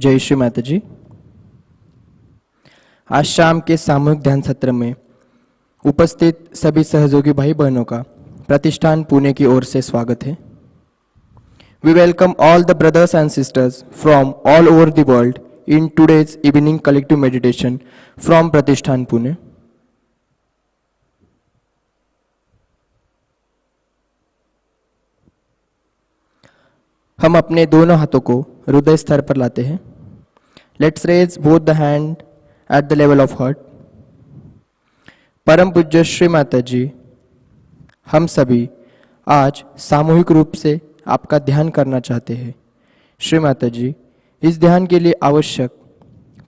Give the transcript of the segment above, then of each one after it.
जय श्री माताजी। आज शाम के सामूहिक ध्यान सत्र में उपस्थित सभी सहयोगी भाई बहनों का प्रतिष्ठान पुणे की ओर से स्वागत है। We welcome all the brothers and sisters from all over the world in today's evening collective meditation from Pratishthan Pune. हम अपने दोनों हाथों को हृदय स्तर पर लाते हैं। Let's raise both the hand at the level of heart. परम पूज्य श्री माता जी, हम सभी आज सामूहिक रूप से आपका ध्यान करना चाहते हैं। श्री माता जी, इस ध्यान के लिए आवश्यक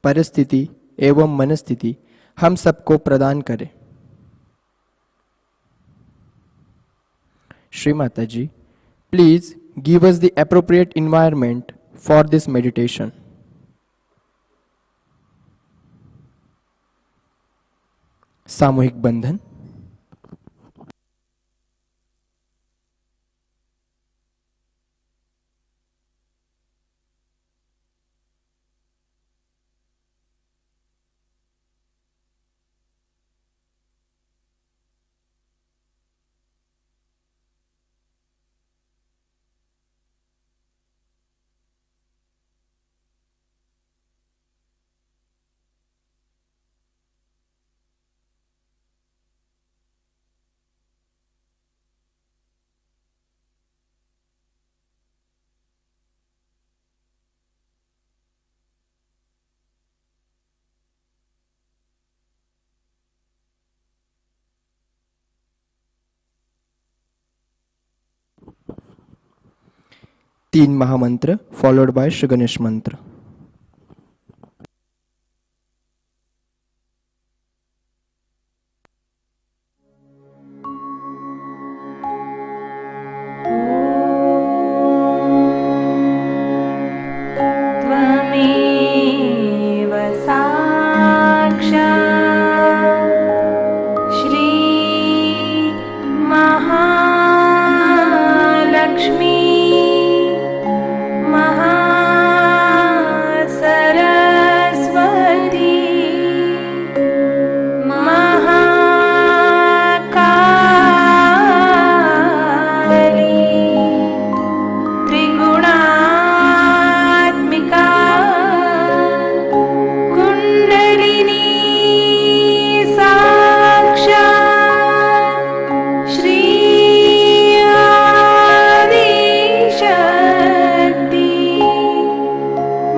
परिस्थिति एवं मनस्थिति हम सबको प्रदान करें। Shri Mata ji, please give us the appropriate environment for this meditation. सामूहिक बंधन। तीन महामंत्र फॉलोड बाय श्री गणेश मंत्र।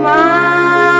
Mataji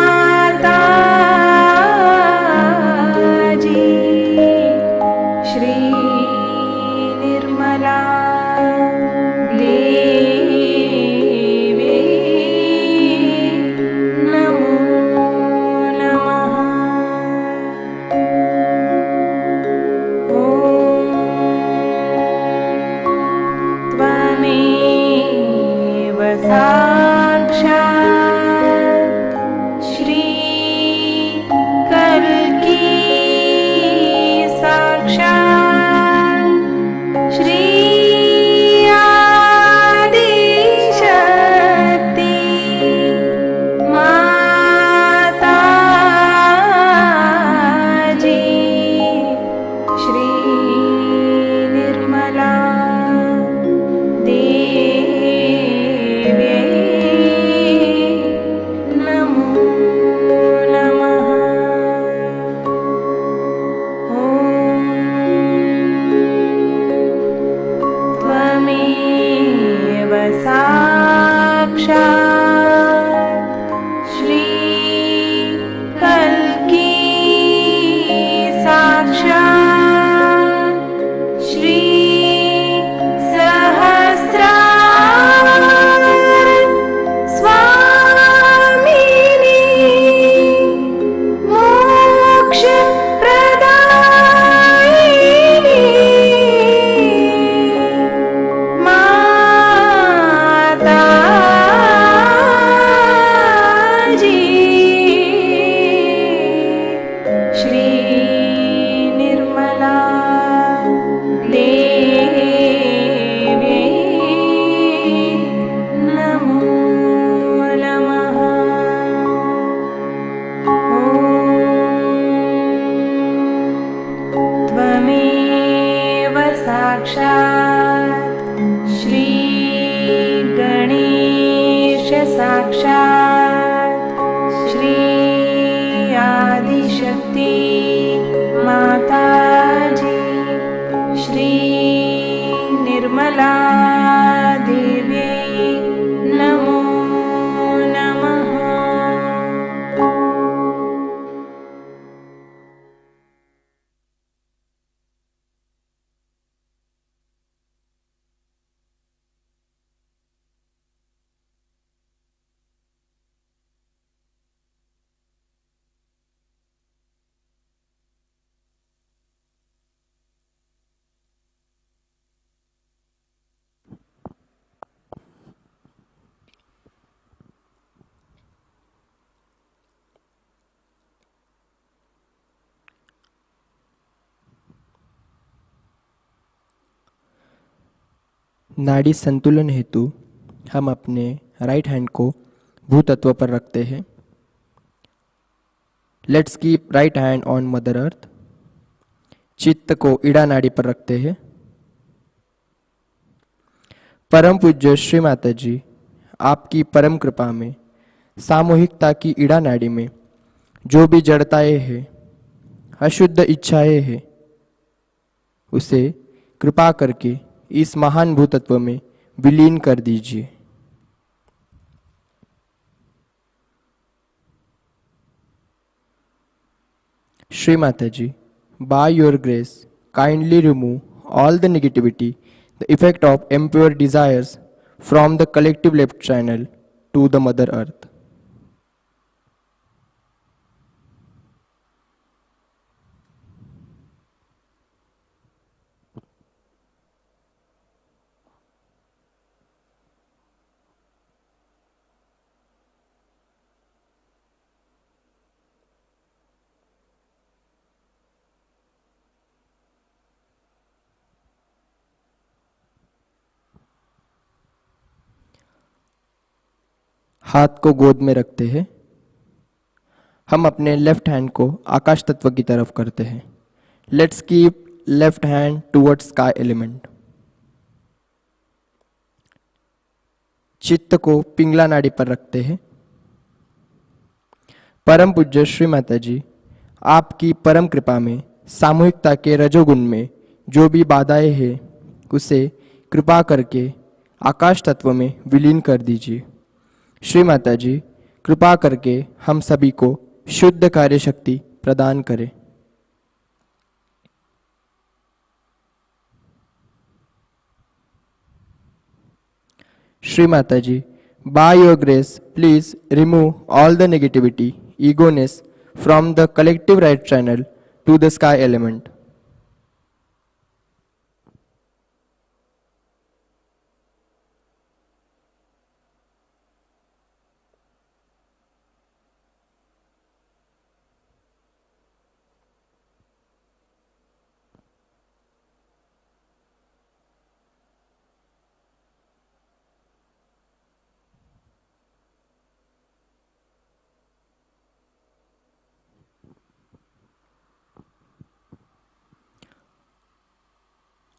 साक्षात् श्री गणेश साक्षात् श्री आदिशक्ति माताजी श्री निर्मला देवी नमो नमः। नाड़ी संतुलन हेतु हम अपने राइट हैंड को भूतत्व पर रखते हैं। Let's keep right hand on mother earth. चित्त को ईड़ा नाड़ी पर रखते हैं। परम पूज्य श्री माता जी, आपकी परम कृपा में सामूहिकता की ईड़ा नाड़ी में जो भी जड़ताएं हैं, अशुद्ध इच्छाएं हैं, उसे कृपा करके इस महान भूतत्व में विलीन कर दीजिए। श्री माता जी, by your grace, kindly remove all the negativity, the effect of impure desires from the collective left channel to the Mother Earth. हाथ को गोद में रखते हैं। हम अपने लेफ्ट हैंड को आकाश तत्व की तरफ करते हैं। Let's keep left hand towards sky element. चित्त को पिंगला नाड़ी पर रखते हैं। परम पूज्य श्री माता जी, आपकी परम कृपा में सामूहिकता के रजोगुण में जो भी बाधाएं हैं, उसे कृपा करके आकाश तत्व में विलीन कर दीजिए। श्री माता जी, कृपा करके हम सभी को शुद्ध कार्य शक्ति प्रदान करें। श्री माता जी, by your grace, please remove all the negativity, egoness from the collective right channel to the sky element.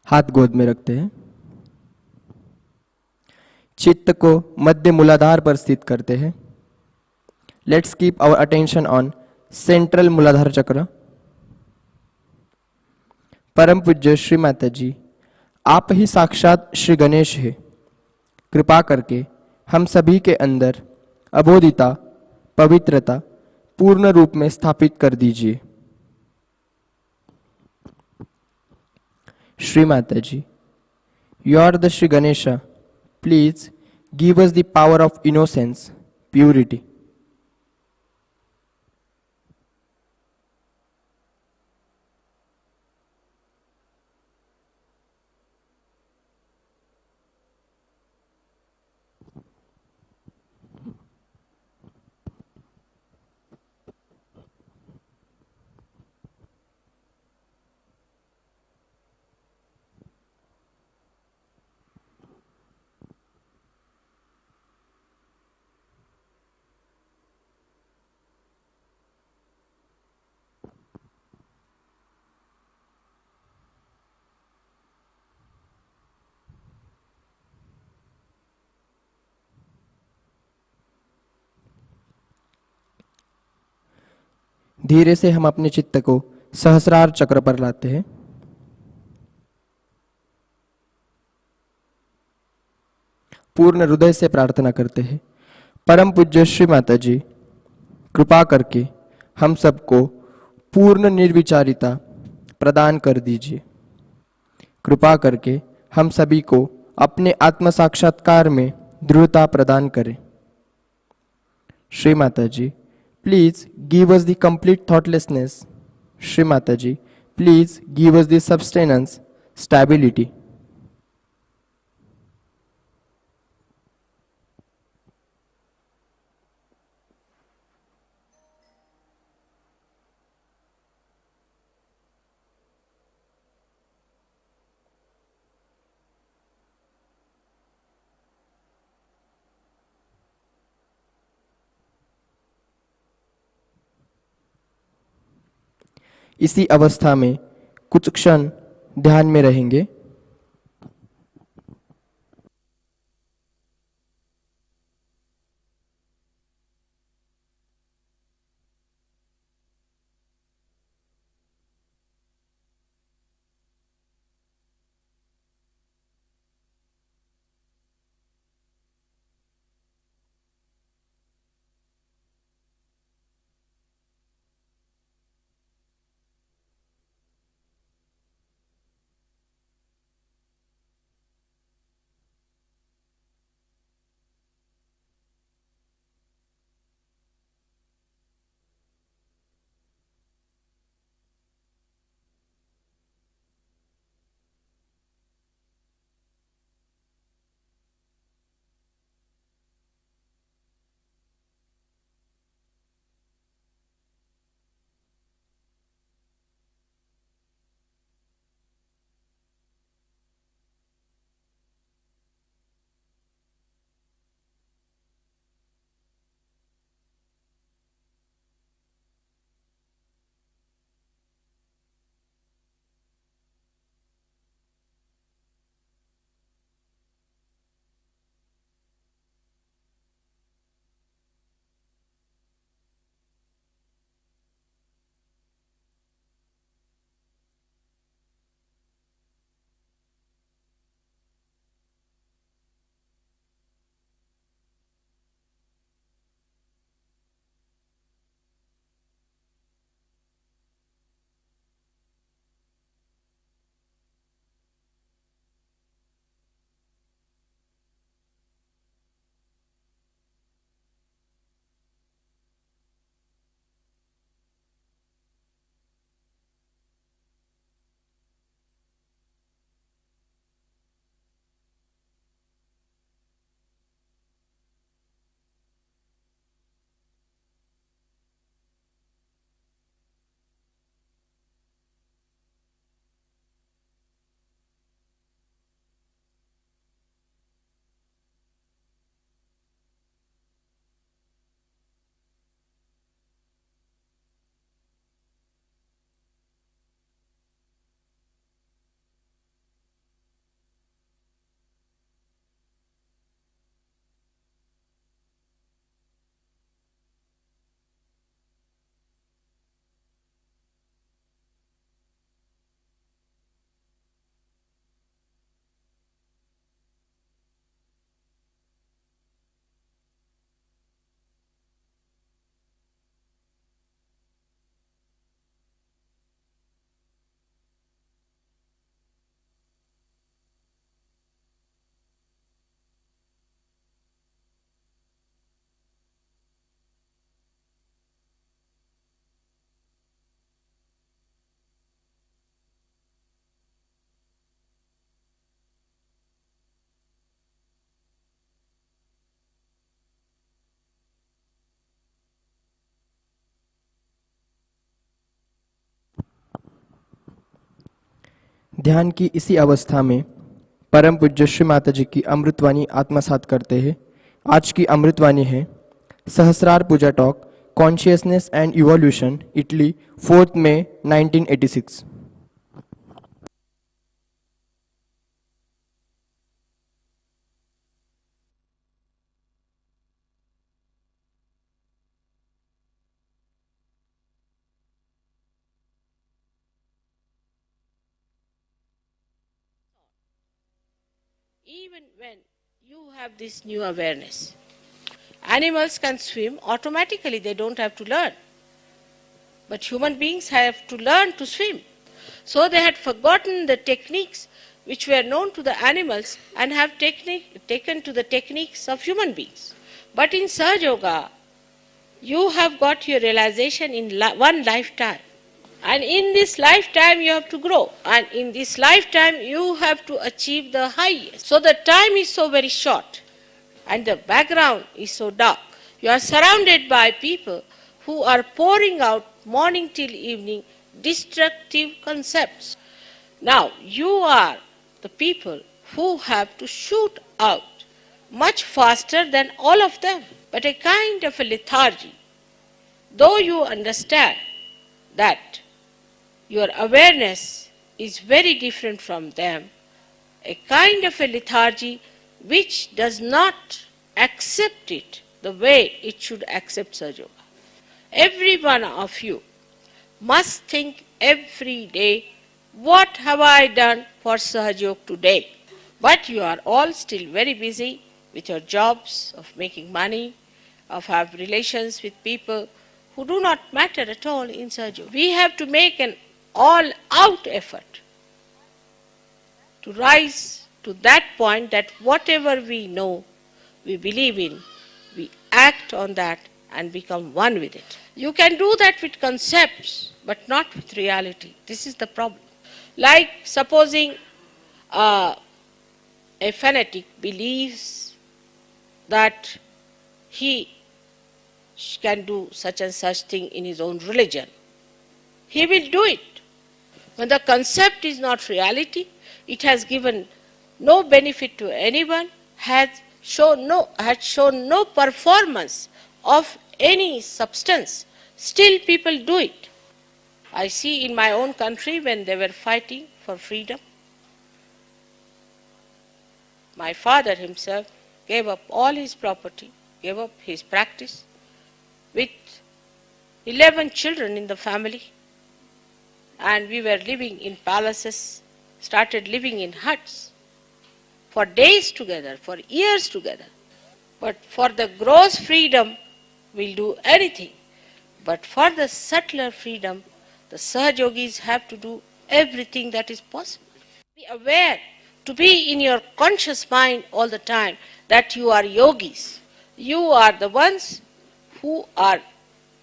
हाथ गोद में रखते हैं। चित्त को मध्य मूलाधार पर स्थित करते हैं। Let's keep our attention on central Muladhara chakra. परम पूज्य श्री माता जी, आप ही साक्षात श्री गणेश है। कृपा करके हम सभी के अंदर अबोधिता, पवित्रता पूर्ण रूप में स्थापित कर दीजिए। श्री माता जी, you are the Shri Ganesha. Please give us the power of innocence, purity. धीरे से हम अपने चित्त को सहस्रार चक्र पर लाते हैं। पूर्ण हृदय से प्रार्थना करते हैं, परम पूज्य श्री माता जी, कृपा करके हम सबको पूर्ण निर्विचारिता प्रदान कर दीजिए। कृपा करके हम सभी को अपने आत्म साक्षात्कार में दृढ़ता प्रदान करें। Shri Mata ji, please give us the complete thoughtlessness. Shri Mata ji, please give us the sustenance, stability. इसी अवस्था में कुछ क्षण ध्यान में रहेंगे। ध्यान की इसी अवस्था में परम पूज्य श्री माता जी की अमृतवाणी आत्मसात करते हैं। आज की अमृतवाणी है Sahasrara Puja talk, consciousness and evolution, Italy, 4 मई 1986। even when you have this new awareness. Animals can swim automatically, they don't have to learn. But human beings have to learn to swim. So they had forgotten the techniques which were known to the animals and have taken to the techniques of human beings. But in Sahaja Yoga, you have got your realization in one lifetime. And in this lifetime you have to grow. And in this lifetime you have to achieve the highest. So the time is so very short. And the background is so dark. You are surrounded by people who are pouring out morning till evening destructive concepts. Now, you are the people who have to shoot out much faster than all of them, but a kind of a lethargy. Though you understand that your awareness is very different from them, a kind of a lethargy which does not accept it the way it should accept Sahaja Yoga. Every one of you must think every day, what have I done for Sahaja Yoga today? But you are all still very busy with your jobs, of making money, of have relations with people who do not matter at all in Sahaja Yoga. We have to make an all-out effort to rise to that point that whatever we know, we believe in, we act on that and become one with it. You can do that with concepts, but not with reality. This is the problem. Like supposing a fanatic believes that he can do such and such thing in his own religion. He will do it. When the concept is not reality, it has given no benefit to anyone, had shown no performance of any substance. Still people do it. I see in my own country when they were fighting for freedom, my father himself gave up all his property, gave up his practice with 11 children in the family, and we were living in palaces, started living in huts for days together, for years together. But for the gross freedom, we'll do anything. But for the subtler freedom, the Sahaja Yogis have to do everything that is possible. Be aware, to be in your conscious mind all the time that you are yogis. You are the ones who are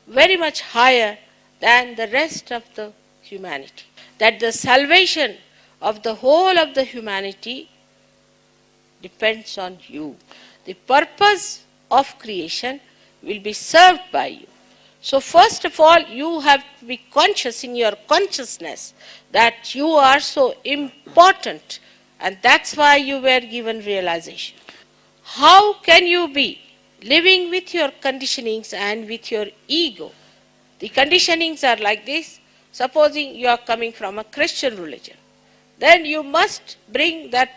very much higher than the rest of the humanity. That the salvation of the whole of the humanity depends on you. The purpose of creation will be served by you. So first of all, you have to be conscious in your consciousness that you are so important, and that's why you were given realization. How can you be living with your conditionings and with your ego? The conditionings are like this. Supposing you are coming from a Christian religion, then you must bring that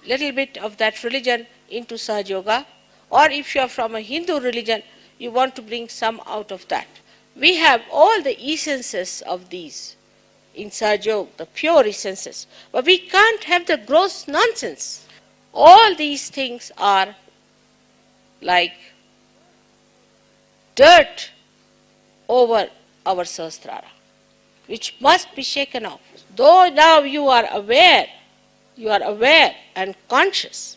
little bit of that religion into Sahaja Yoga, or if you are from a Hindu religion, you want to bring some out of that. We have all the essences of these in Sahaja Yoga, the pure essences, but we can't have the gross nonsense. All these things are like dirt over our Sahasrara, which must be shaken off. Though now you are aware and conscious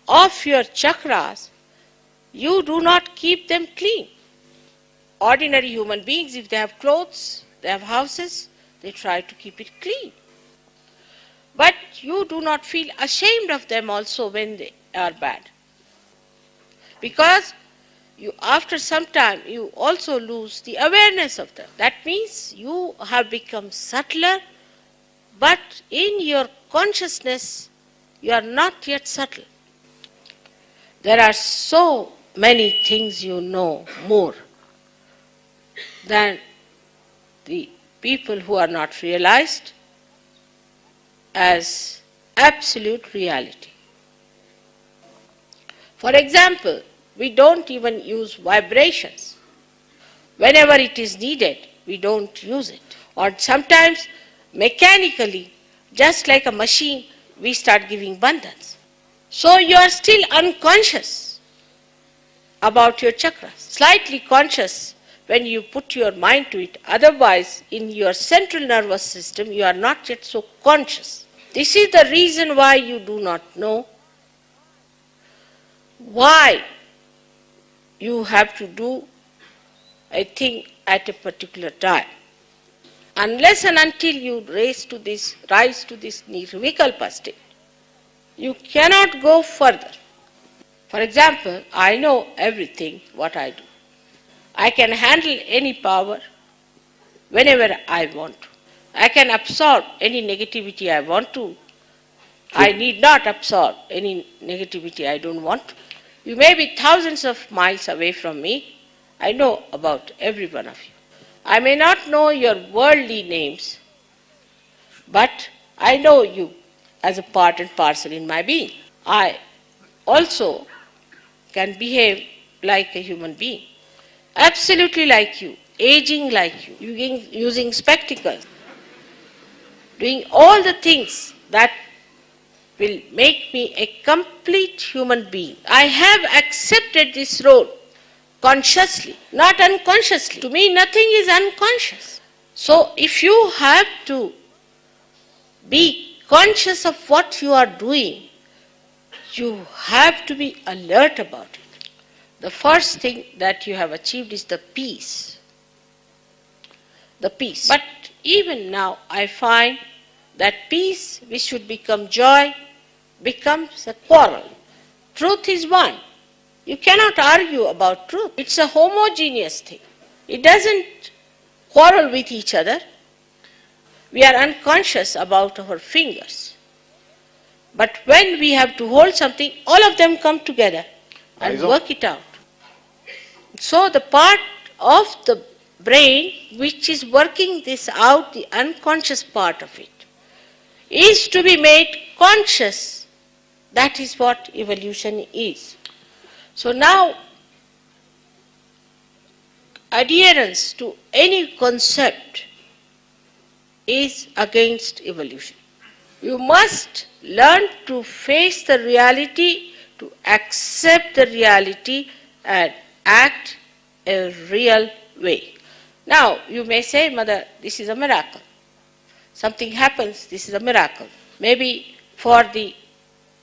of your chakras, you do not keep them clean. Ordinary human beings, if they have clothes, they have houses, they try to keep it clean. But you do not feel ashamed of them also when they are bad. Because after some time, you also lose the awareness of them. That means you have become subtler, but in your consciousness, you are not yet subtle. There are so many things you know more than the people who are not realized as absolute reality. For example, we don't even use vibrations. Whenever it is needed, we don't use it. Or sometimes mechanically, just like a machine, we start giving bandhans. So you are still unconscious about your chakras, slightly conscious when you put your mind to it. Otherwise, in your central nervous system, you are not yet so conscious. This is the reason why you do not know why you have to do a thing at a particular time. Unless and until you rise to this nirvikalpa state, you cannot go further. For example, I know everything what I do. I can handle any power whenever I want to. I can absorb any negativity I want to. I need not absorb any negativity I don't want to. You may be thousands of miles away from me. I know about every one of you. I may not know your worldly names, but I know you as a part and parcel in my being. I also can behave like a human being, absolutely like you, aging like you, using spectacles, doing all the things that will make me a complete human being. I have accepted this role consciously, not unconsciously. To me, nothing is unconscious. So if you have to be conscious of what you are doing, you have to be alert about it. The first thing that you have achieved is the peace. The peace. But even now, I find that peace, which should become joy, becomes a quarrel. Truth is one. You cannot argue about truth. It's a homogeneous thing. It doesn't quarrel with each other. We are unconscious about our fingers. But when we have to hold something, all of them come together and work it out. So the part of the brain which is working this out, the unconscious part of it, is to be made conscious. That is what evolution is. So now, adherence to any concept is against evolution. You must learn to face the reality, to accept the reality and act a real way. Now, you may say, Mother, this is a miracle. Something happens, this is a miracle. Maybe for the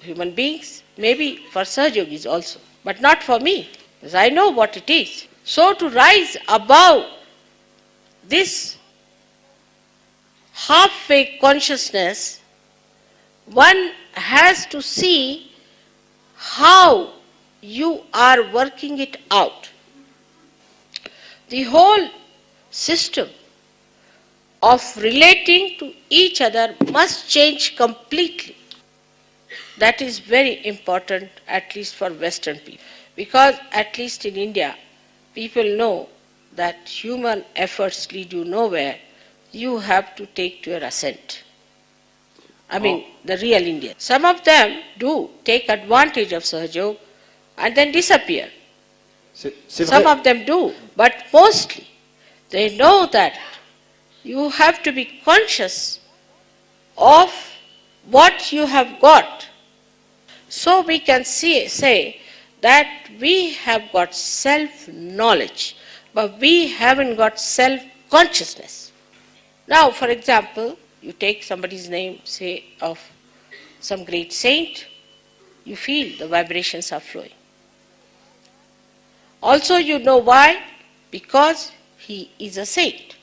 human beings, maybe for Sahajogis also, but not for me, because I know what it is. So to rise above this halfway consciousness, one has to see how you are working it out. The whole system of relating to each other must change completely. That is very important, at least for Western people. Because at least in India, people know that human efforts lead you nowhere. You have to take to your ascent. I mean, the real Indians. Some of them do take advantage of Sahaja and then disappear. Some of them do, but mostly they know that you have to be conscious of what you have got. So we can say that we have got self-knowledge, but we haven't got self-consciousness. Now, for example, you take somebody's name, say, of some great saint, you feel the vibrations are flowing. Also, you know why? Because he is a saint.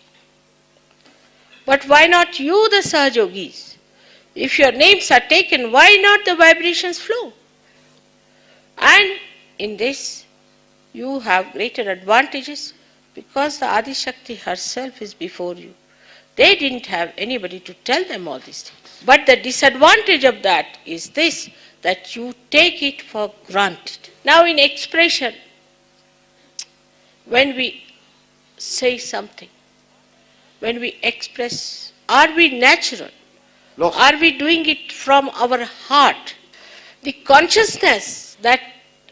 But why not you, the Sahajogis? If your names are taken, why not the vibrations flow? And in this, you have greater advantages because the Adi Shakti herself is before you. They didn't have anybody to tell them all these things. But the disadvantage of that is this, that you take it for granted. Now in expression, when we say something, when we express, are we natural? Are we doing it from our heart? The consciousness that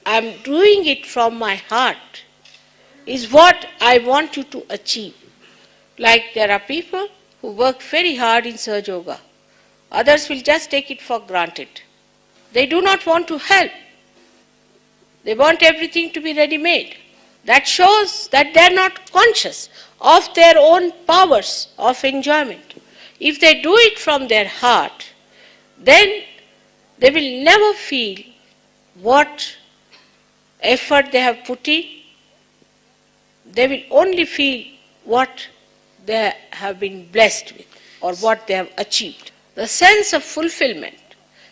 I am doing it from my heart is what I want you to achieve. Like there are people who work very hard in Sahaja Yoga. Others will just take it for granted. They do not want to help. They want everything to be ready-made. That shows that they are not conscious of their own powers of enjoyment. If they do it from their heart, then they will never feel what effort they have put in. They will only feel what they have been blessed with or what they have achieved. The sense of fulfillment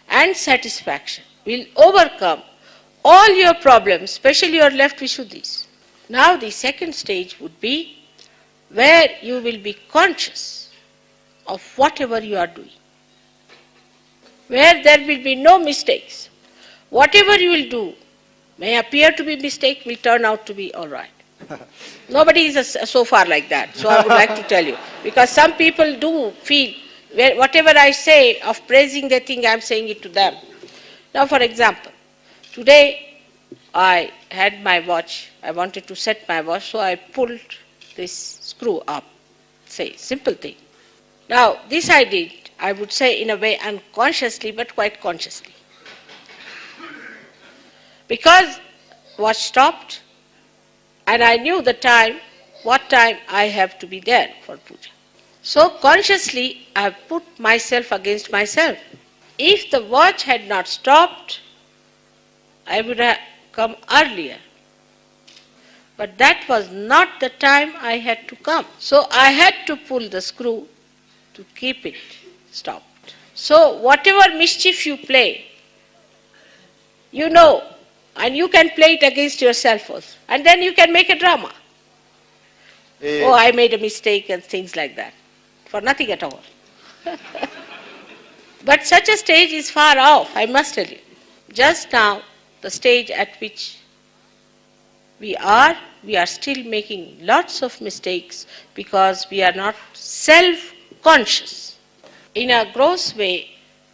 and satisfaction will overcome all your problems, especially your left Vishuddhis. Now the second stage would be where you will be conscious of whatever you are doing, where there will be no mistakes. Whatever you will do may appear to be mistake, will turn out to be all right. Nobody is so far like that, so I would like to tell you. Because some people do feel, whatever I say of praising, they think I am saying it to them. Now for example, today I had my watch, I wanted to set my watch, so I pulled this screw up, say, simple thing. Now this I did, I would say in a way unconsciously, but quite consciously. Because watch stopped, and I knew the time, what time I have to be there for puja. So consciously I have put myself against myself. If the watch had not stopped, I would have come earlier. But that was not the time I had to come. So I had to pull the screw to keep it stopped. So whatever mischief you play, you know, and you can play it against yourself also. And then you can make a drama. Oh, I made a mistake and things like that. For nothing at all. But such a stage is far off, I must tell you. Just now, the stage at which we are still making lots of mistakes because we are not self-conscious. In a gross way,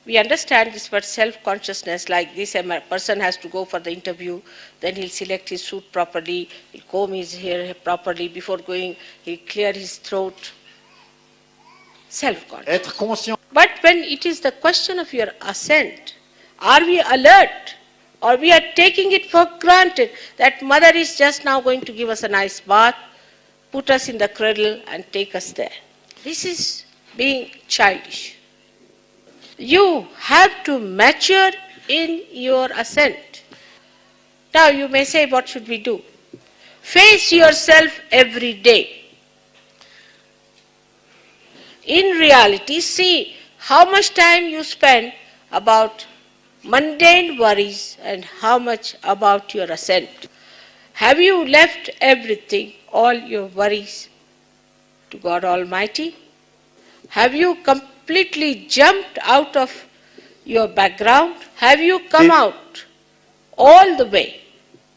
we understand this word self-consciousness like this: a person has to go for the interview, then he'll select his suit properly, he'll comb his hair properly, before going he'll clear his throat. Self-conscious. Être conscient. But when it is the question of your ascent, are we alert or we are taking it for granted that mother is just now going to give us a nice bath, put us in the cradle and take us there? This is being childish. You have to mature in your ascent. Now you may say, what should we do? Face yourself every day. In reality, see how much time you spend about mundane worries and how much about your ascent. Have you left everything, all your worries, to God Almighty? Have you completely jumped out of your background? Have you come out all the way,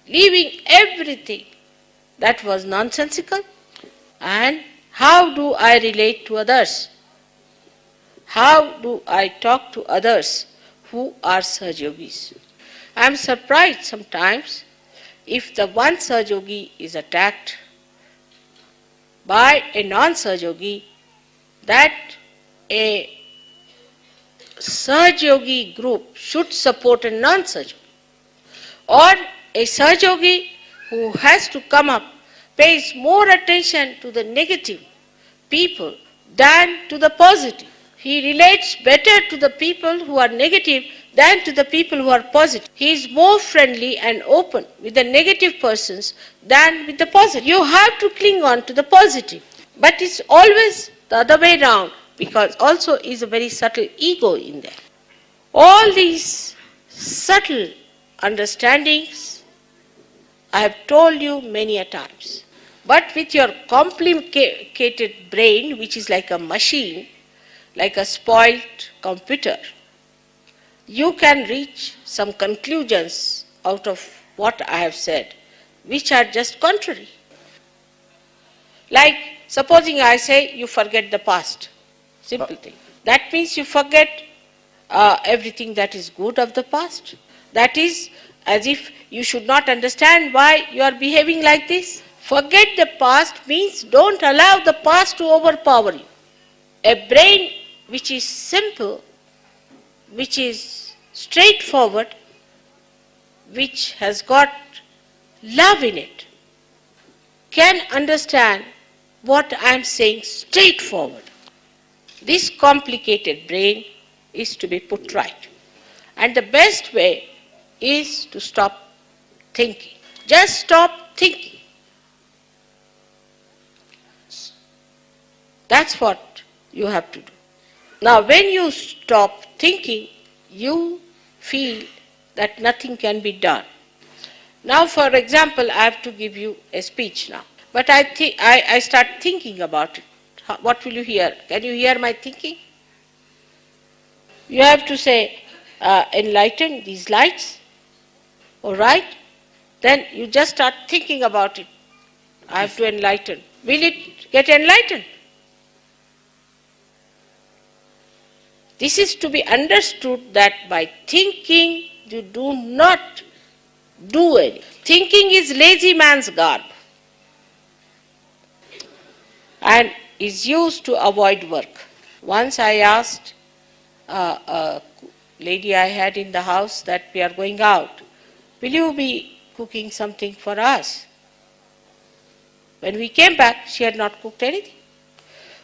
leaving everything that was nonsensical? And how do I relate to others? How do I talk to others who are Sahajogis? I am surprised sometimes if the one Sahajogi is attacked by a non-Sahajogi, that a Sahajogi group should support a non-Sahajogi. Or a Sahajogi who has to come up pays more attention to the negative people than to the positive. He relates better to the people who are negative than to the people who are positive. He is more friendly and open with the negative persons than with the positive. You have to cling on to the positive. But it's always the other way around, because also is a very subtle ego in there. All these subtle understandings I have told you many a times. But with your complicated brain, which is like a machine, like a spoiled computer, you can reach some conclusions out of what I have said, which are just contrary. Like, supposing I say you forget the past, simple thing. That means you forget everything that is good of the past. That is as if you should not understand why you are behaving like this. Forget the past means don't allow the past to overpower you. A brain which is simple, which is straightforward, which has got love in it, can understand what I am saying straightforward. This complicated brain is to be put right. And the best way is to stop thinking. Just stop thinking. That's what you have to do. Now, when you stop thinking, you feel that nothing can be done. Now, for example, I have to give you a speech now. But I start thinking about it. What will you hear? Can you hear my thinking? You have to say, enlighten these lights. All right? Then you just start thinking about it. I have to enlighten. Will it get enlightened? This is to be understood that by thinking you do not do anything. Thinking is lazy man's garb and is used to avoid work. Once I asked a lady I had in the house that we are going out, will you be cooking something for us? When we came back, she had not cooked anything.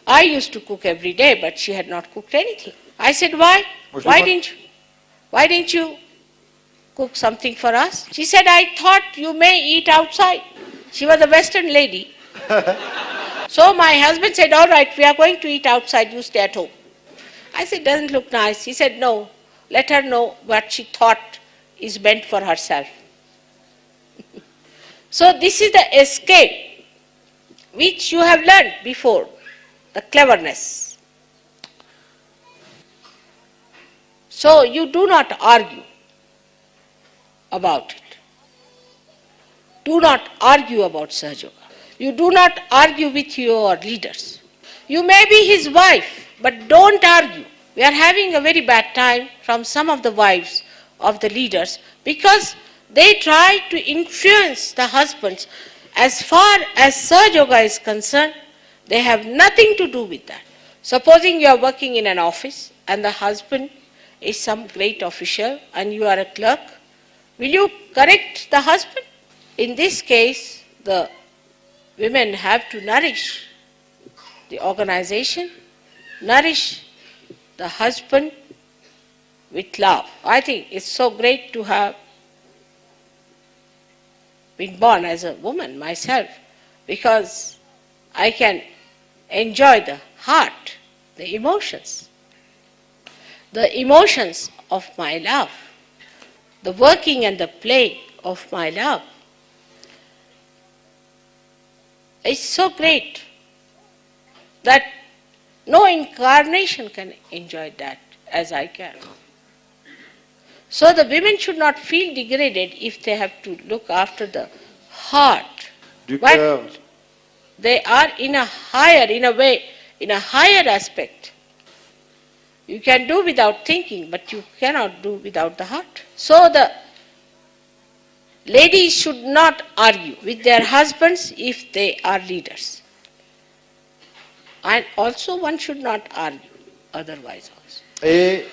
I used to cook every day, but she had not cooked anything. I said, why? Why didn't you cook something for us? She said, I thought you may eat outside. She was a Western lady. So my husband said, all right, we are going to eat outside, you stay at home. I said, doesn't look nice. He said, no, let her know what she thought is meant for herself. So this is the escape which you have learned before, the cleverness. So you do not argue about it. Do not argue about Sahaja. You do not argue with your leaders. You may be his wife, but don't argue. We are having a very bad time from some of the wives of the leaders because they try to influence the husbands. As far as Sahaja is concerned, they have nothing to do with that. Supposing you are working in an office and the husband is some great official and you are a clerk, will you correct the husband? In this case, the women have to nourish the organization, nourish the husband with love. I think it's so great to have been born as a woman myself because I can enjoy the heart, the emotions of my love, the working and the play of my love. It's so great that no incarnation can enjoy that as I can. So the women should not feel degraded if they have to look after the heart. But they are in a higher aspect. You can do without thinking, but you cannot do without the heart. So the ladies should not argue with their husbands if they are leaders. And also one should not argue otherwise also. Et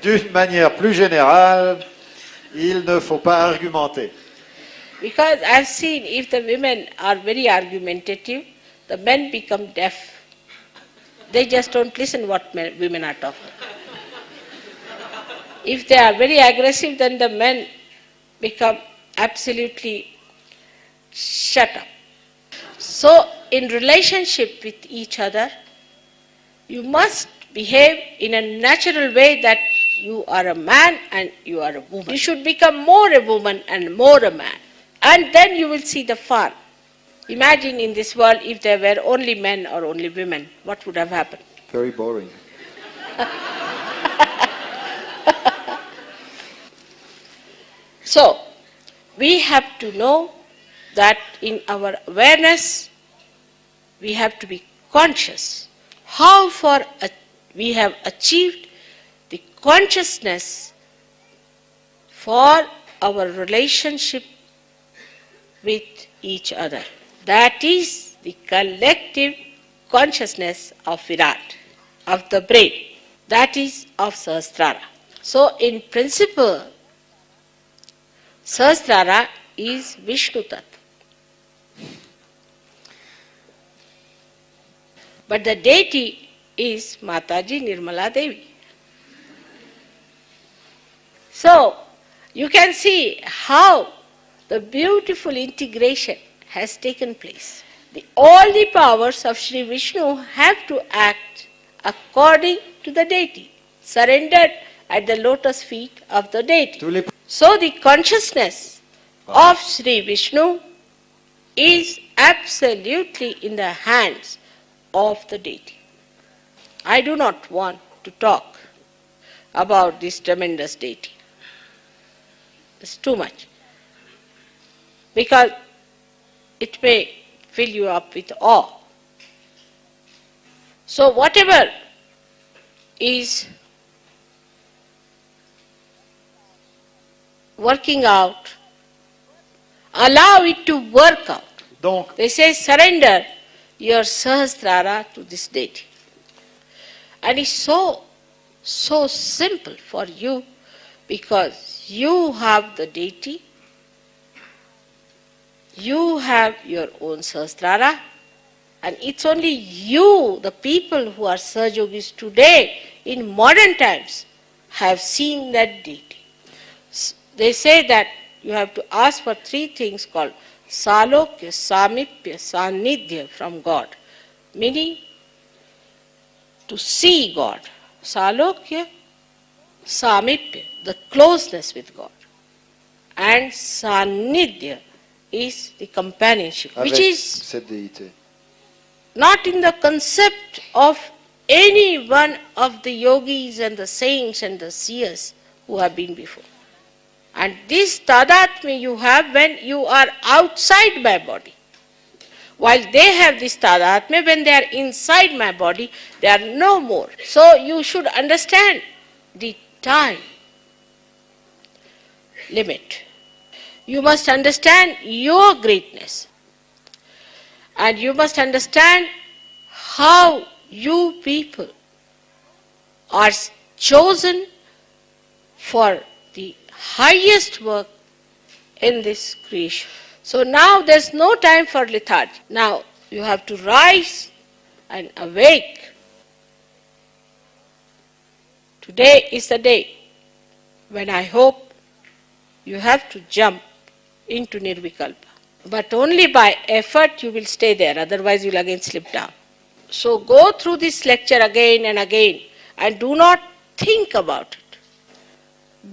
d'une manière plus générale, il ne faut pas argumenter. Because I've seen if the women are very argumentative, the men become deaf. They just don't listen what women are talking. If they are very aggressive, then the men become absolutely shut up. So in relationship with each other, you must behave in a natural way that you are a man and you are a woman. You should become more a woman and more a man. And then you will see the fun. Imagine in this world if there were only men or only women, what would have happened? Very boring. So, we have to know that in our awareness, we have to be conscious. How far we have achieved the consciousness for our relationship with each other. That is the collective consciousness of Virat, of the brain. That is of Sahasrara. So in principle, Sahasrara is Vishnu Tattva. But the deity is Mataji Nirmala Devi. So, you can see how the beautiful integration has taken place. All the powers of Shri Vishnu have to act according to the deity, surrendered at the lotus feet of the deity. So, the consciousness of Shri Vishnu is absolutely in the hands of the deity. I do not want to talk about this tremendous deity. It's too much. Because it may fill you up with awe. So whatever is working out, allow it to work out. Donc, They say surrender your Sahasrara to this deity. And it's so simple for you because you have the deity, you have your own Sahasrara, and it's only you, the people who are Sahajogis today, in modern times, have seen that deity. They say that you have to ask for three things called Salokya, Samipya, Sanidhya from God, meaning to see God. Salokya, Samipya, the closeness with God. And Sanidhya is the companionship, avec which is cette déité. not in the concept of any one of the yogis and the saints and the seers who have been before. And this tadatmya you have when you are outside my body. While they have this tadatmya, when they are inside my body, they are no more. So you should understand the time limit. You must understand your greatness. And you must understand how you people are chosen for the highest work in this creation. So now there's no time for lethargy. Now you have to rise and awake. Today is the day when I hope you have to jump into Nirvikalpa. But only by effort you will stay there, otherwise you will again slip down. So go through this lecture again and again and do not think about it.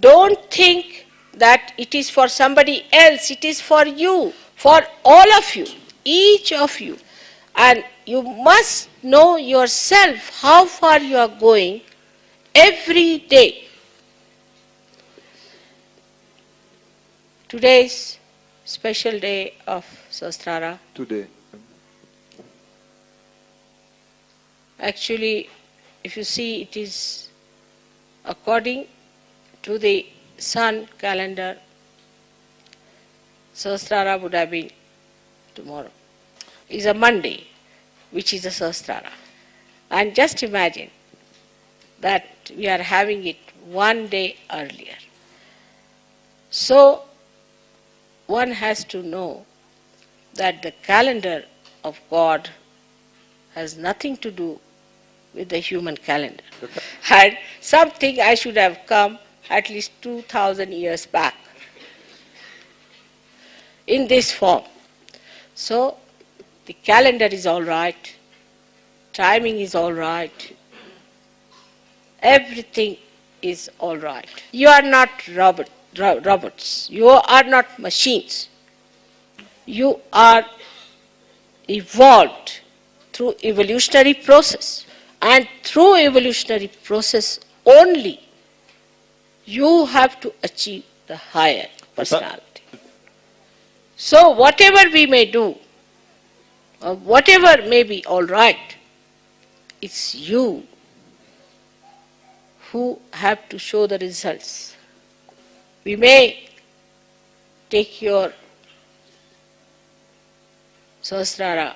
Don't think that it is for somebody else, it is for you, for all of you, each of you. And you must know yourself how far you are going every day. Today's special day of Sahasrara. Today. Actually, if you see, it is according to the sun calendar, Sahasrara would have been tomorrow. It's a Monday, which is a Sahasrara. And just imagine that we are having it one day earlier. So, one has to know that the calendar of God has nothing to do with the human calendar. And something I should have come at least 2,000 years back in this form. So the calendar is all right, timing is all right, everything is all right. You are not robots, you are not machines. You are evolved through evolutionary process, and through evolutionary process only you have to achieve the higher personality. So whatever we may do, or whatever may be all right, it's you who have to show the results. We may take your Sahasrara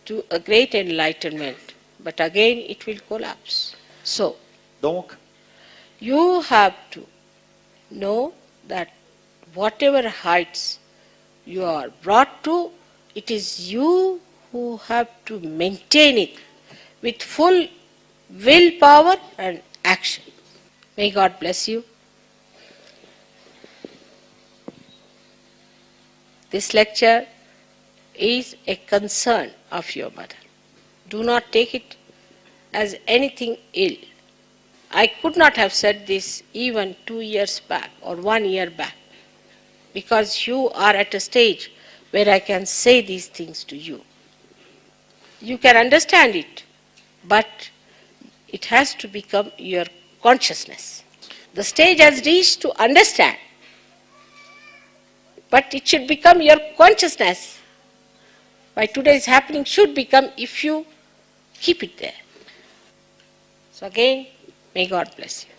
to a great enlightenment, but again it will collapse. So, Donc, You have to know that whatever heights you are brought to, it is you who have to maintain it with full willpower and action. May God bless you. This lecture is a concern of your mother. Do not take it as anything ill. I could not have said this even 2 years back or 1 year back, because you are at a stage where I can say these things to you. You can understand it, but it has to become your consciousness. The stage has reached to understand, but it should become your consciousness. Why today's happening should become if you keep it there. So again, may God bless you.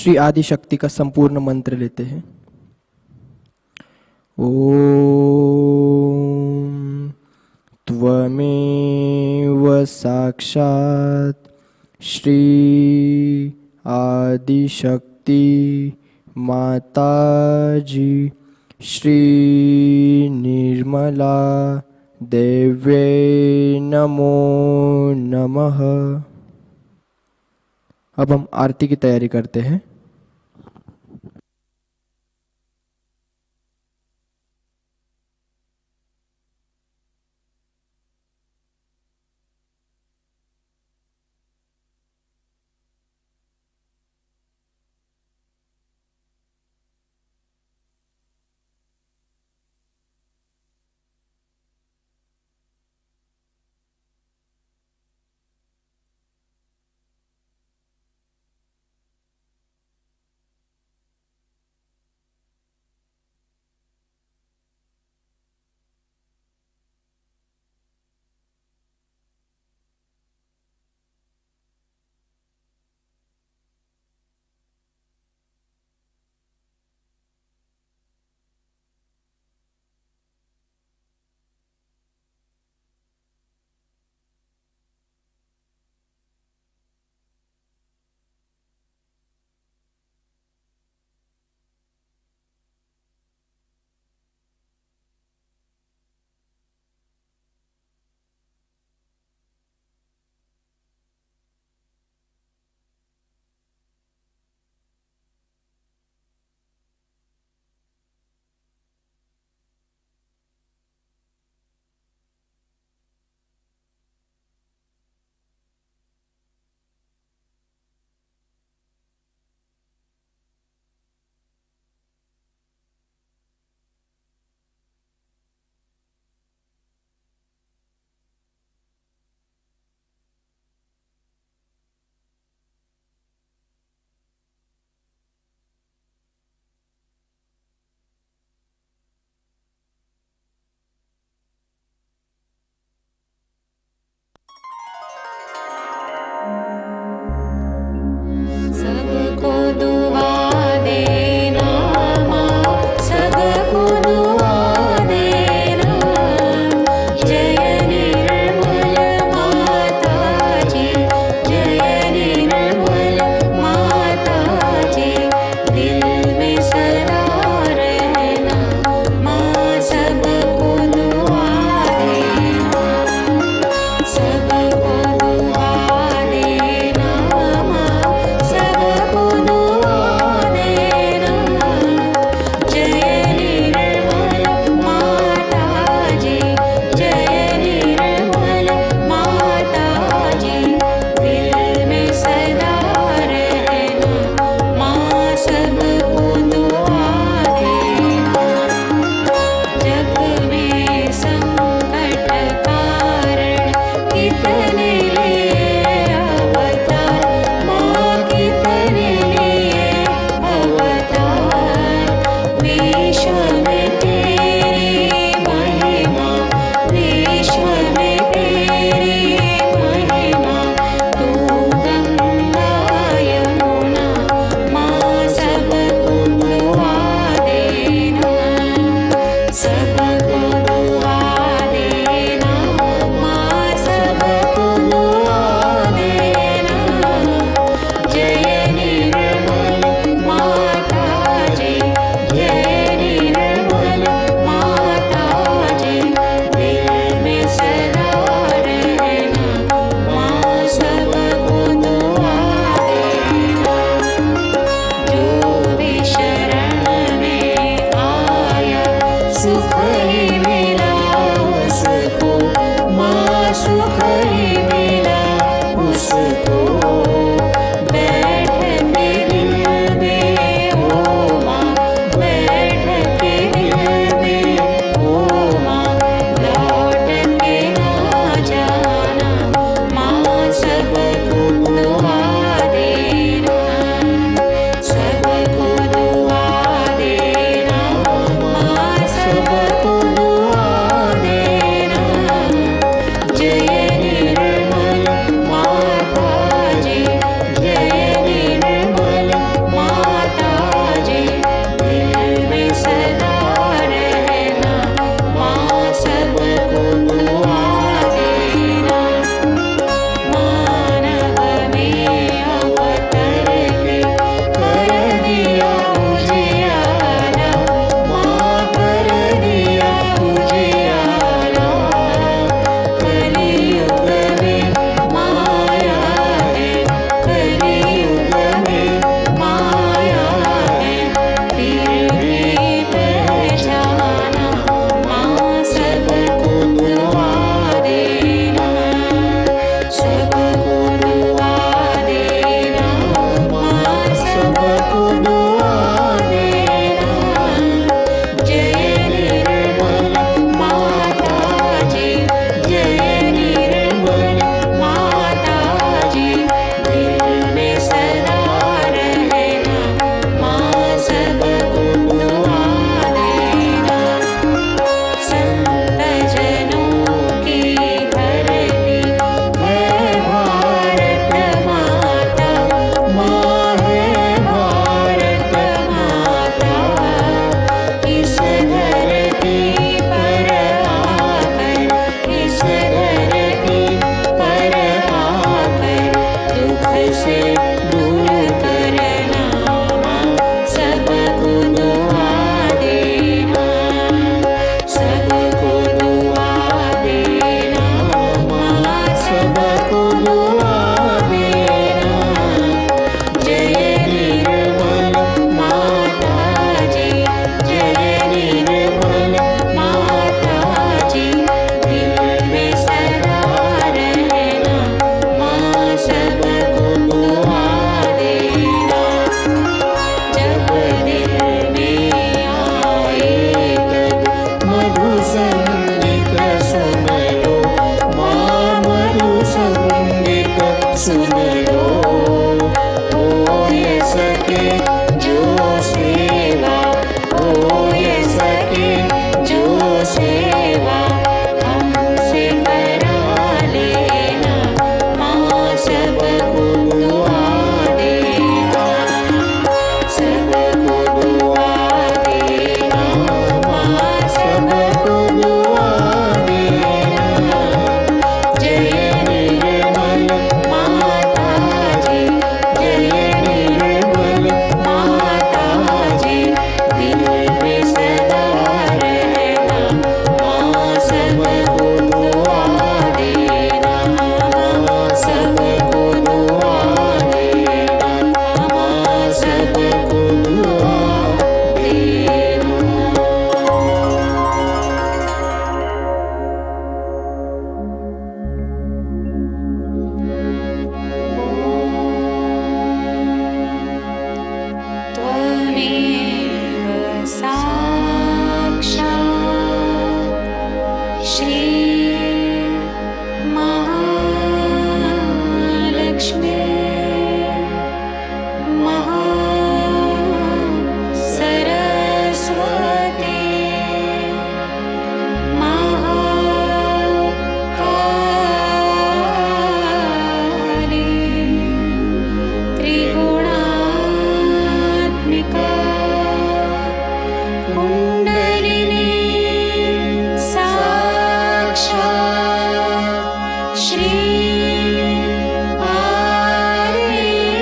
Shri आदि शक्ति का संपूर्ण मंत्र लेते हैं। ओम त्वमेव साक्षात् श्री आदि शक्ति माताजी श्री निर्मला देव्ये नमो नमः। अब हम आरती की तैयारी करते हैं।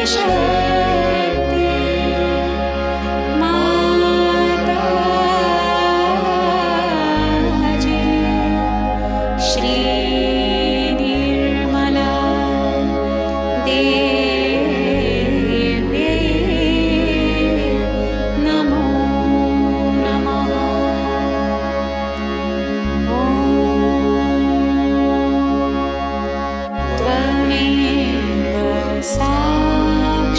शक्ति माताजी श्री निर्मला देवी नमो नमः। त्वमेव साक्षात्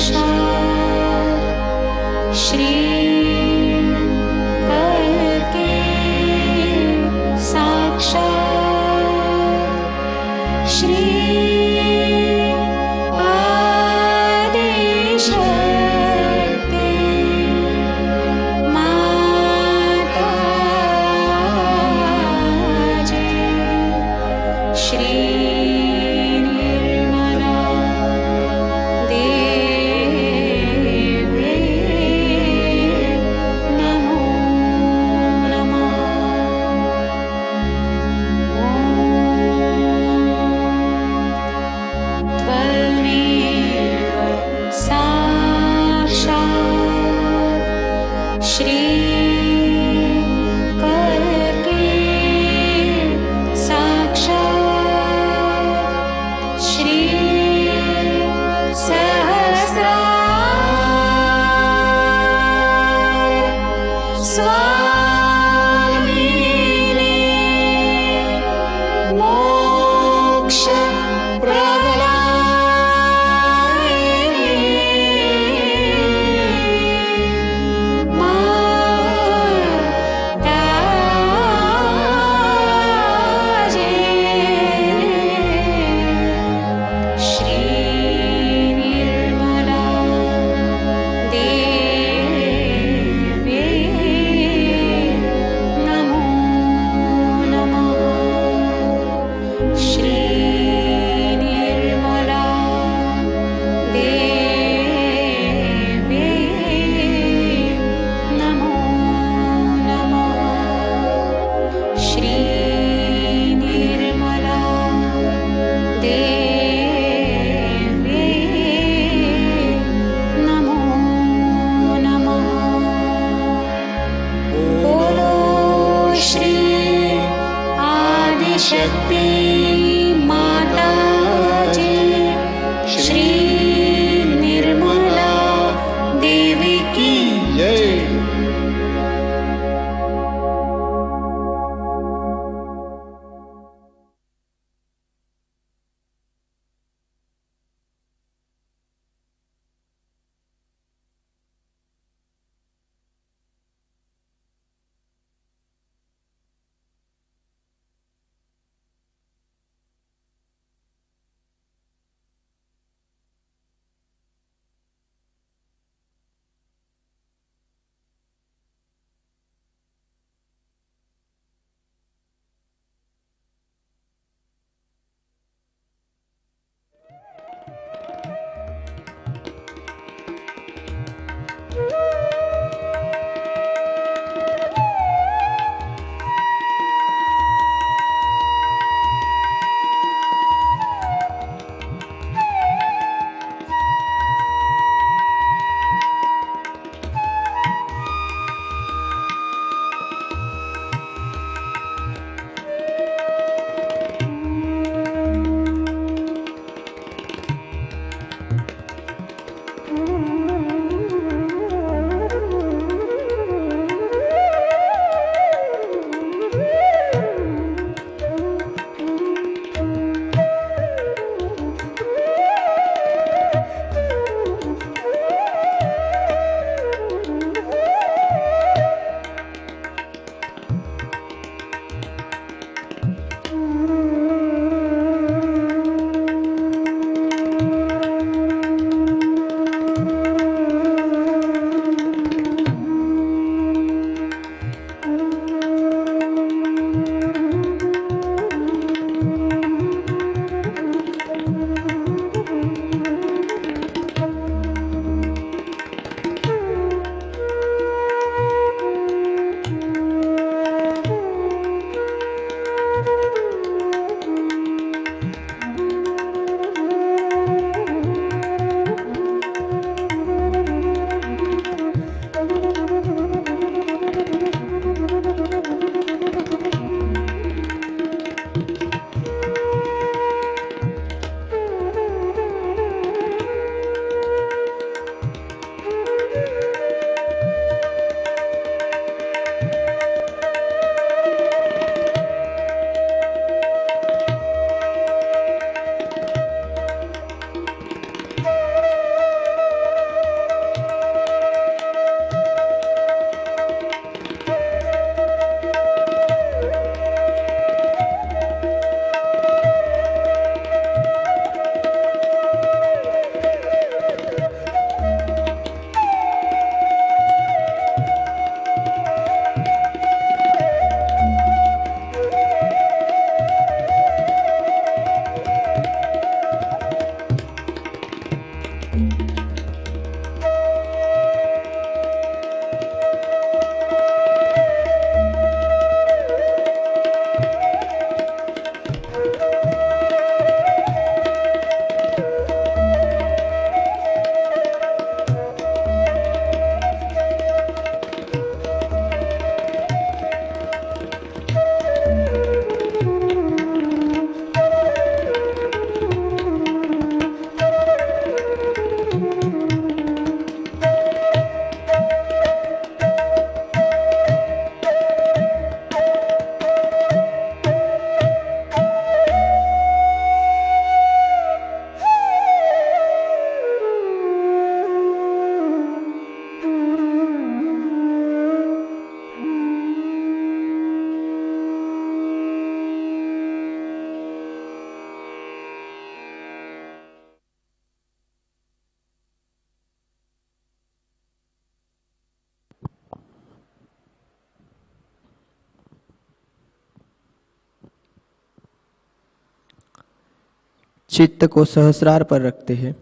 चित्त को सहस्रार पर रखते हैं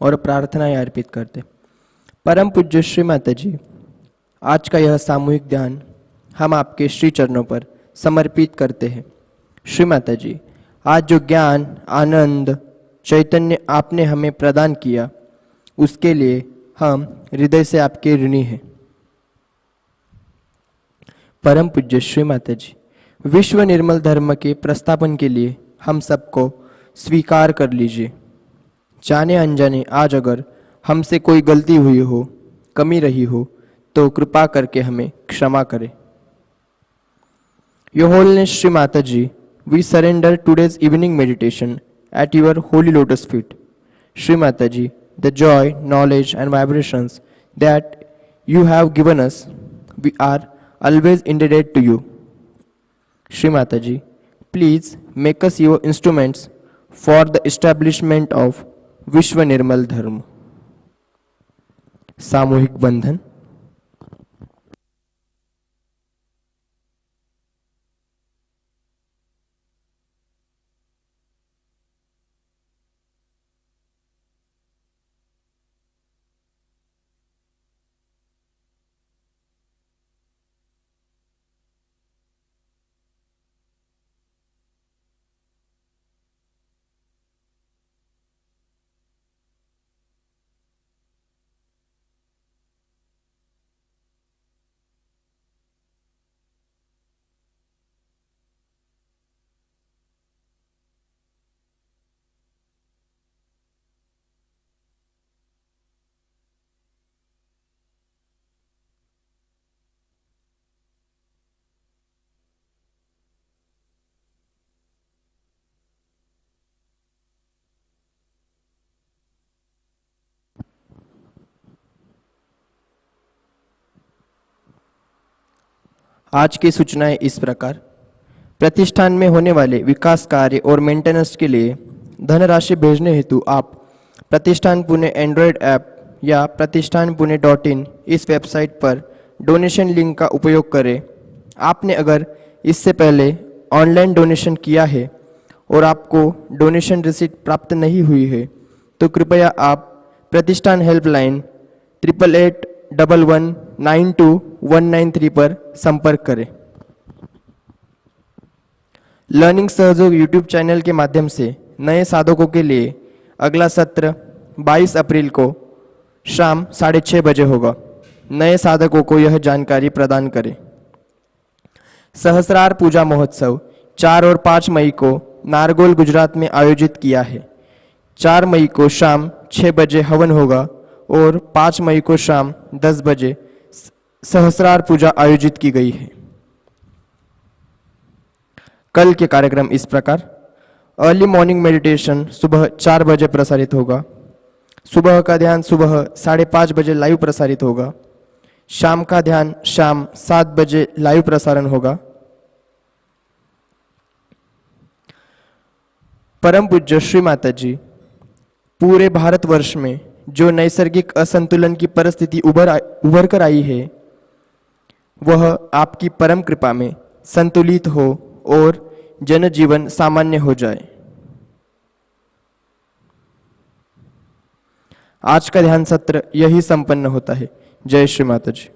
और प्रार्थनाएं अर्पित करते हैं। परम पूज्य श्री माता जी, आज का यह सामूहिक ध्यान हम आपके श्री चरणों पर समर्पित करते हैं। श्री माता जी, आज जो ज्ञान, आनंद, चैतन्य आपने हमें प्रदान किया, उसके लिए हम हृदय से आपके ऋणी हैं। परम पूज्य श्री माता जी, विश्व निर्मल धर्म के प्रस्थापन के लिए हम सबको स्वीकार कर लीजिए। जाने अनजाने आज अगर हमसे कोई गलती हुई हो, कमी रही हो, तो कृपा करके हमें क्षमा करें। Your holiness Shri Mata ji, we surrender today's evening meditation at your holy lotus feet. Shri Mataji, the joy, knowledge and vibrations that you have given us, we are always indebted to you. Shri Mataji, please make us your instruments for the establishment of Vishwa Nirmal Dharma. सामूहिक बंधन। आज की सूचनाएं इस प्रकार। प्रतिष्ठान में होने वाले विकास कार्य और मेंटेनेंस के लिए धनराशि भेजने हेतु आप प्रतिष्ठान पुणे एंड्रॉयड ऐप या pratishthanpune.in इस वेबसाइट पर डोनेशन लिंक का उपयोग करें। आपने अगर इससे पहले ऑनलाइन डोनेशन किया है और आपको डोनेशन रिसीट प्राप्त नहीं हुई है, तो कृपया आप प्रतिष्ठान हेल्पलाइन 8881192193 पर संपर्क करें। लर्निंग सहयोग यूट्यूब चैनल के माध्यम से नए साधकों के लिए अगला सत्र 22 अप्रैल को शाम 6:30 बजे होगा। नए साधकों को यह जानकारी प्रदान करें। सहस्रार पूजा महोत्सव 4 और 5 मई को नारगोल गुजरात में आयोजित किया है। 4 मई को शाम 6 बजे हवन होगा और 5 मई को शाम 10 बजे सहस्रार पूजा आयोजित की गई है। कल के कार्यक्रम इस प्रकार। अर्ली मॉर्निंग मेडिटेशन सुबह 4 बजे प्रसारित होगा। सुबह का ध्यान सुबह 5:30 बजे लाइव प्रसारित होगा। शाम का ध्यान शाम 7 बजे लाइव प्रसारण होगा। परम पूज्य श्री माता जी पूरे भारतवर्ष में जो नैसर्गिक असंतुलन की परिस्थिति उभर कर आई है, वह आपकी परम कृपा में संतुलित हो और जनजीवन सामान्य हो जाए। आज का ध्यान सत्र यही संपन्न होता है। जय श्री माता जी।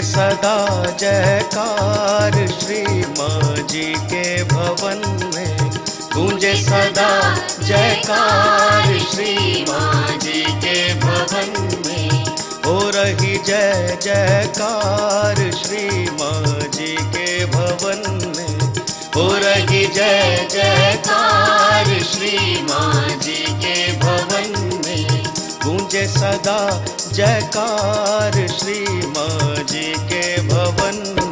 सदा जयकार श्री माँ जी के भवन में, गूंजे सदा जयकार श्री माँ जी के भवन में। हो रही जय जयकार श्री माँ जी के भवन में, हो रही जय जयकार श्री माँ जी के भवन में, गूंजे सदा जयकार श्री माँ जी के भवन में।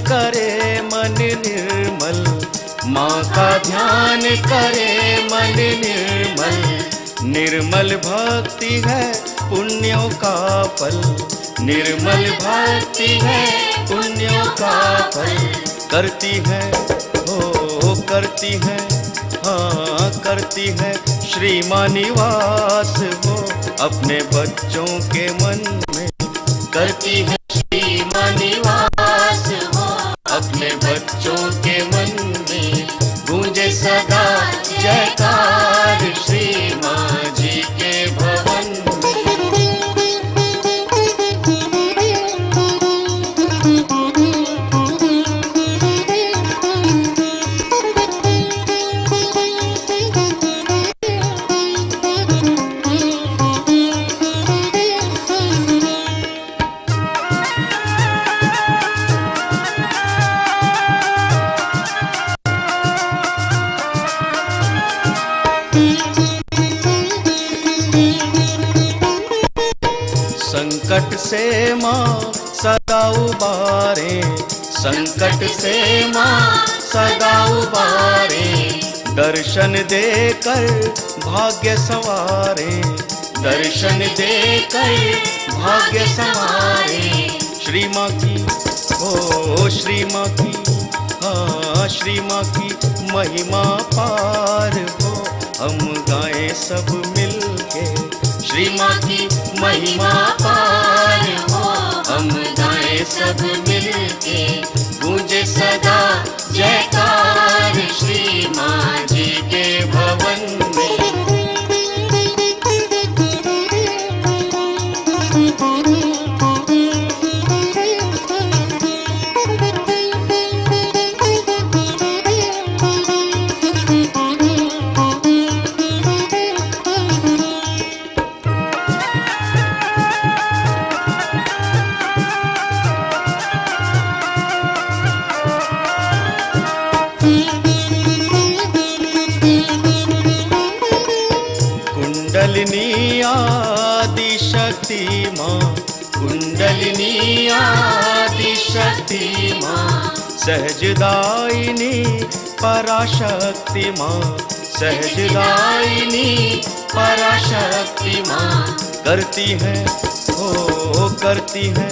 करे मन निर्मल, माँ का ध्यान करे मन निर्मल, निर्मल भक्ति है पुण्यों का फल, निर्मल भक्ति है पुण्यों का फल। करती है हो करती है, हाँ करती है श्री माँ निवास वो अपने बच्चों के मन में, करती है श्री माँ निवास वो अपने बच्चों के मन में, गूंजे सदा जयकार श्री माँ जी के भवन संकट से माँ सदा उबारे, संकट से माँ सदा उबारे, दर्शन देकर भाग्य संवारे, दर्शन देकर भाग्य संवारे। श्री माँ की ओ श्री माँ की, हाँ श्री माँ की महिमा पार हो, हम गाएं सब मिलके श्री माँ की महिमा पार हो, हम गाएं सब मिलके, गूंजे सदा जयकार श्री माँ जी के भवन में। कुंडलिनी आदि शक्ति माँ, कुंडलिनी आदि शक्ति माँ, सहजदायिनी पराशक्ति माँ, सहजदायिनी पराशक्ति माँ। करती है ओ करती है,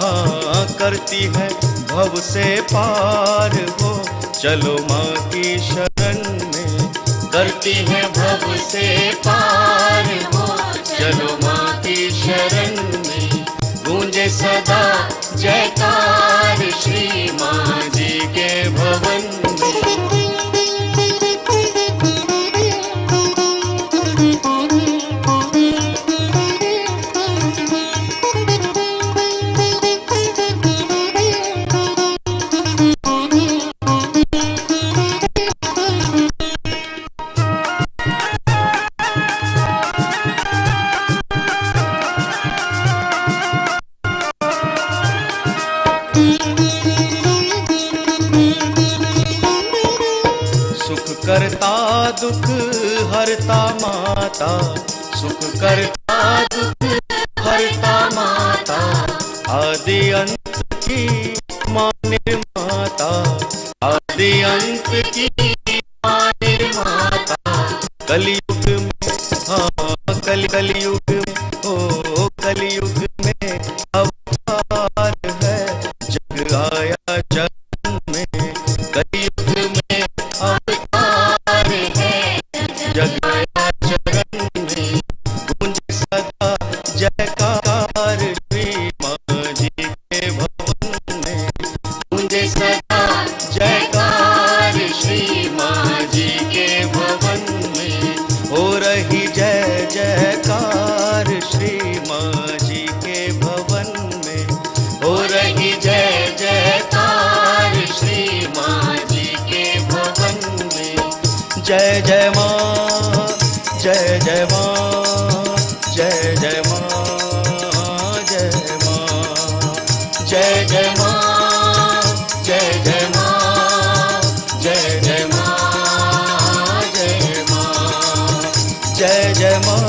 हाँ करती है भव से पार हो, चलो माँ की शरण में, करती है भव से पार हो, चलो माँ की शरण में, गूंजे सदा जयकार श्री माँ जी के भवन में। करता दुख हरता माता, सुख करता दुख हरता माता, आदि अंत की माँ निर्माता, आदि अंत की माँ निर्माता। कलयुग में हाँ कलयुग में ओ कलयुग में अवतार है, जग आया जन्म में, कलयुग में अवतार है, जग आया चरण में, गूंजे सदा जयकार श्री माँ जी के भवन में, जय जय माँ, जय जय माँ, जय जय माँ, जय माँ, जय जय माँ, जय जय माँ, जय जय माँ, जय माँ, जय जय माँ,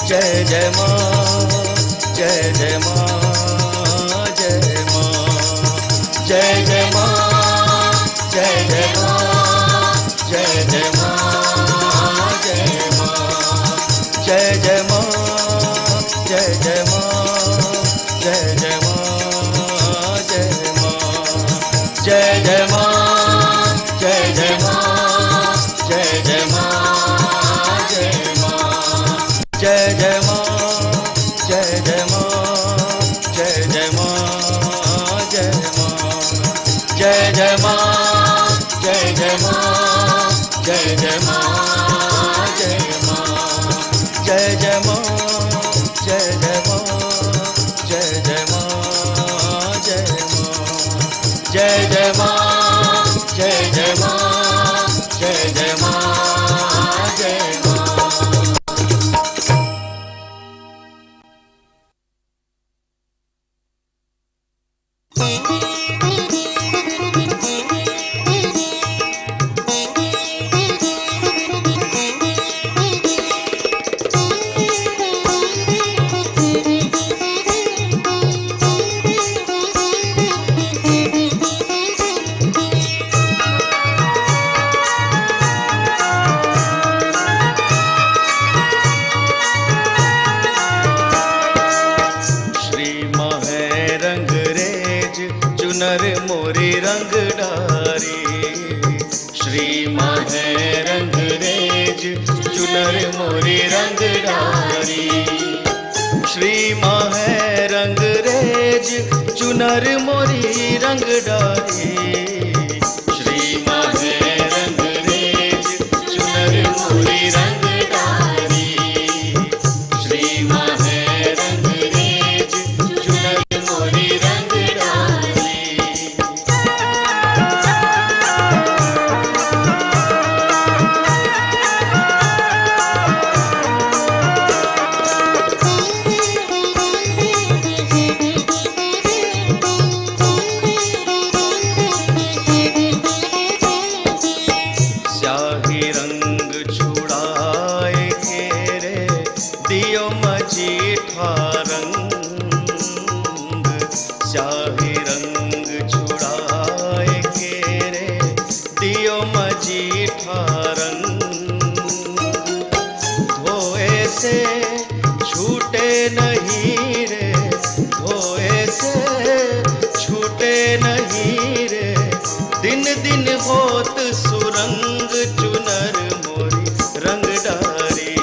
जय जय माँ, जय जय माँ, जय माँ, जय जय माँ, जय जय माँ, जय जय माँ, जय माँ, जय जय माँ, जय जय माँ, जय जय माँ, जय माँ, जय जय माँ, जय जय माँ, जय जय माँ, जय माँ, जय जय माँ, जय जय माँ, जय जय माँ, जय माँ, जय जय माँ, जय जय माँ, जय जय माँ, जय माँ, जय जय माँ, जय जय माँ, जय जय माँ, जय माँ, जय जय माँ, जय जय माँ, जय जय माँ, जय माँ। चुनर मोरी रंग डारी, श्री माँ है रंग रेज चुनर मोरी रंग डारी, श्री माँ है रंग रेज चुनर मोरी रंग डारी, श्री माँ है रंग रेज चुनर मोरी रंग डारी, श्री माँ है रंग रेज चुनर मोरी रंग डारी। स्याही रंग छुड़ाए घेरे दियो मजीठा रंग, स्याही रंग छुड़ाए घेरे दियो मजीठा रंग, धोए से छूटे नहीं रे, धोए से छूटे नहीं रे, दिन दिन होत सुरंग चुनर मोरी रंग डारी,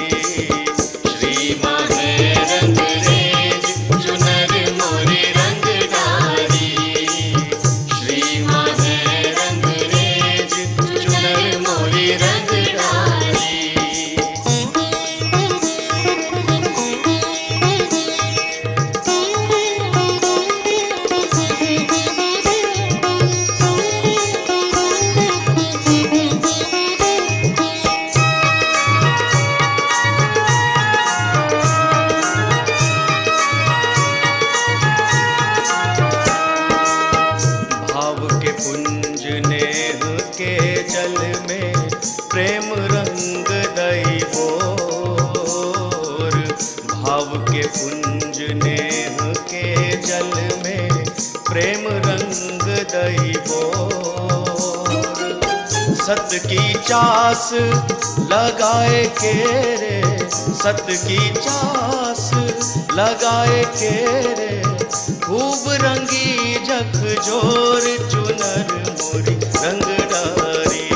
श्री माँ है रंग रेज चुनर मोरी रंग डारी, श्री माँ है रंग रेज चुनर मोरी रंग डारी। भाव के पुंज नेह के जल में प्रेम रंग दई बोर, भाव के पुंज नेह के जल में प्रेम रंग दई बोर, सत की चास लगाए के रे, सत की चास लगाए के रे, खूब रंगी झकझोर चुनर मोरी रंग डारी,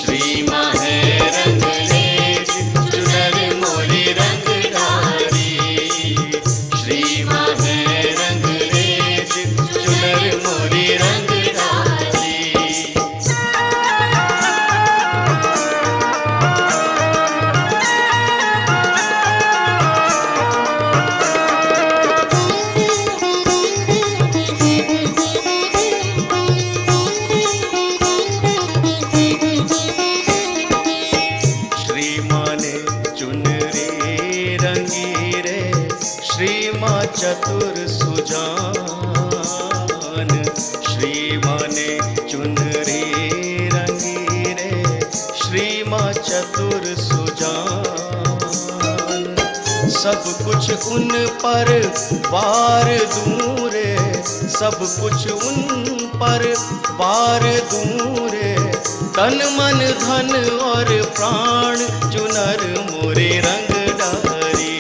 श्री माँ है रंग रेज चुनर मोरी रंग डारी, श्री माँ है रंग रेज चुनर मोरी रंग डारी। चतुर सुजान, श्री माँ ने चुनरी रंगी रे, श्री माँ चतुर सुजान। सब कुछ उन पर वार दूं रे, सब कुछ उन पर वार दूं रे, तन मन धन और प्राण चुनर मोरे रंग डारी।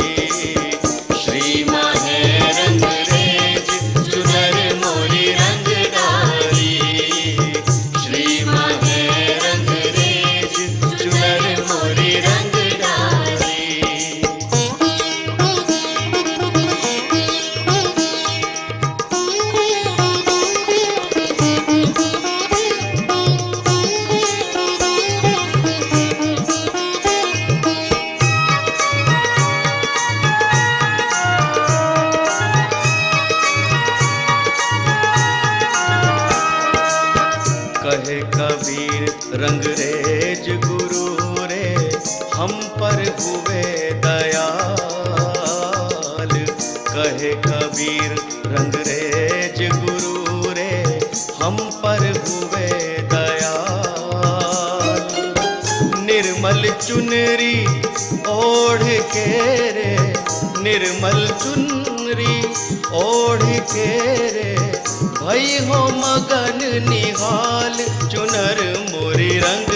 श्री माँ है रंग रेज चुनर मोरी रंग डारी, श्री माँ है रंग रेज चुनर मोरी रंग डारी। कहे कबीर रंगरेज गुरु रे, हम पर हुए दयाल। कहे कबीर रंगरेज गुरु रे, हम पर हुए दयाल। निर्मल चुनरी ओढ़ के रे, निर्मल चुनरी ओढ़ के रे, भई हो मगन निहाल चुनर मोरी रंग